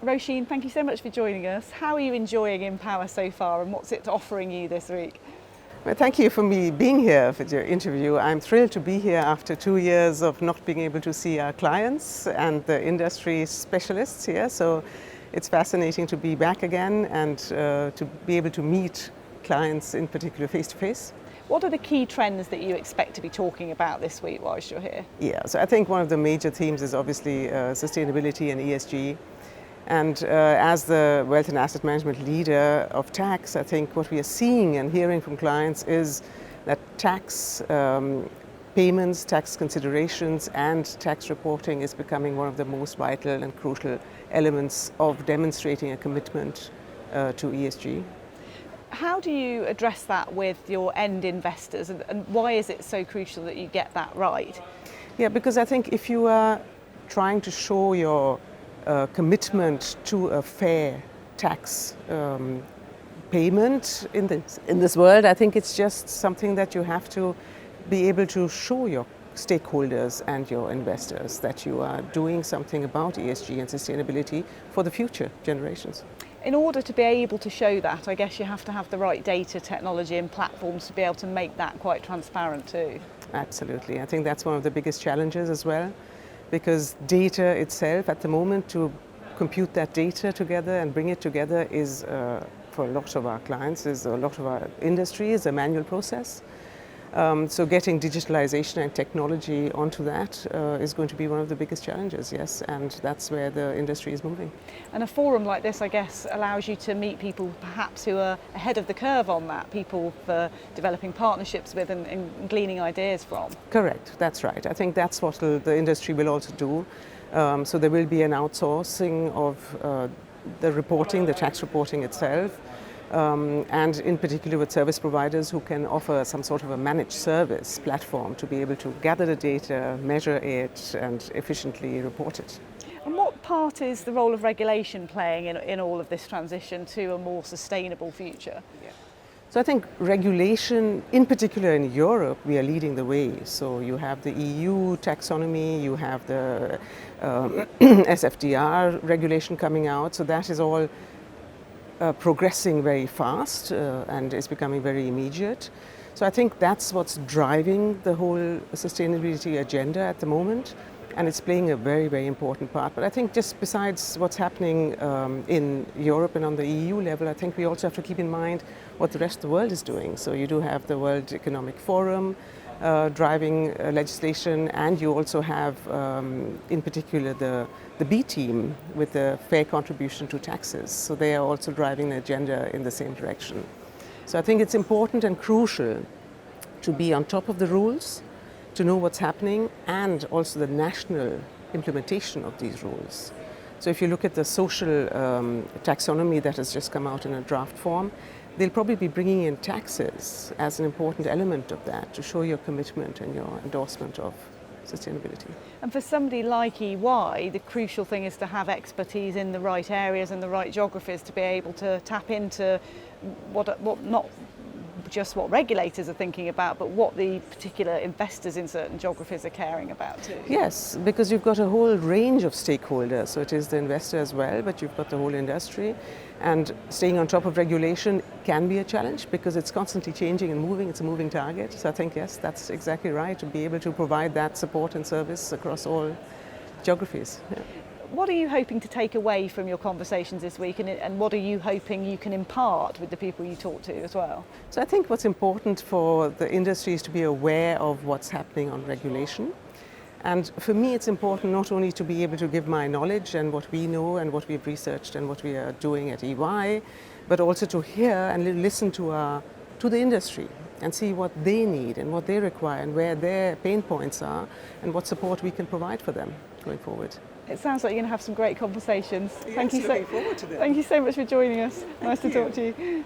Rosheen, thank you so much for joining us. How are you enjoying IMpower so far and what's it offering you this week? Well, thank you for me being here for your interview. I'm thrilled to be here after 2 years of not being able to see our clients and the industry specialists here. So it's fascinating to be back again and to be able to meet clients in particular face to face. What are the key trends that you expect to be talking about this week whilst you're here? Yeah, so I think one of the major themes is obviously sustainability and ESG. And as the wealth and asset management leader of tax, I think what we are seeing and hearing from clients is that tax payments, tax considerations and tax reporting is becoming one of the most vital and crucial elements of demonstrating a commitment to ESG. How do you address that with your end investors and why is it so crucial that you get that right? Yeah, because I think if you are trying to show your commitment to a fair tax payment in this world, I think it's just something that you have to be able to show your stakeholders and your investors that you are doing something about ESG and sustainability for the future generations. In order to be able to show that, I guess you have to have the right data, technology and platforms to be able to make that quite transparent too. Absolutely. I think that's one of the biggest challenges as well, because data itself at the moment, to compute that data together and bring it together is, for a lot of our clients, is a lot of our industry, is a manual process. So getting digitalization and technology onto that is going to be one of the biggest challenges, yes, and that's where the industry is moving. And a forum like this, I guess, allows you to meet people perhaps who are ahead of the curve on that, people for developing partnerships with and gleaning ideas from. Correct, that's right. I think that's what the industry will also do. So there will be an outsourcing of the reporting, the tax reporting itself. And in particular with service providers who can offer some sort of a managed service platform to be able to gather the data, measure it and efficiently report it. And what part is the role of regulation playing in all of this transition to a more sustainable future? Yeah. So I think regulation, in particular in Europe, we are leading the way. So you have the EU taxonomy, you have the SFDR regulation coming out, so that is all progressing very fast and is becoming very immediate. So I think that's what's driving the whole sustainability agenda at the moment, and it's playing a very, very important part. But I think just besides what's happening in Europe and on the EU level, I think we also have to keep in mind what the rest of the world is doing. So you do have the World Economic Forum driving legislation, and you also have in particular the B team with the fair contribution to taxes. So they are also driving the agenda in the same direction. So I think it's important and crucial to be on top of the rules, to know what's happening, and also the national implementation of these rules. So if you look at the social taxonomy that has just come out in a draft form, they'll probably be bringing in taxes as an important element of that to show your commitment and your endorsement of sustainability. And for somebody like EY, the crucial thing is to have expertise in the right areas and the right geographies to be able to tap into what not just what regulators are thinking about, but what the particular investors in certain geographies are caring about too. Yes, because you've got a whole range of stakeholders. So it is the investor as well, but you've got the whole industry. And staying on top of regulation can be a challenge because it's constantly changing and moving. It's a moving target. So I think, yes, that's exactly right, to be able to provide that support and service across all geographies. Yeah. What are you hoping to take away from your conversations this week, and what are you hoping you can impart with the people you talk to as well? So I think what's important for the industry is to be aware of what's happening on regulation. And for me, it's important not only to be able to give my knowledge and what we know and what we've researched and what we are doing at EY, but also to hear and listen to the industry and see what they need and what they require and where their pain points are and what support we can provide for them going forward. It sounds like you're going to have some great conversations. Yes, looking forward to them. Thank you so much for joining us. Nice to talk to you.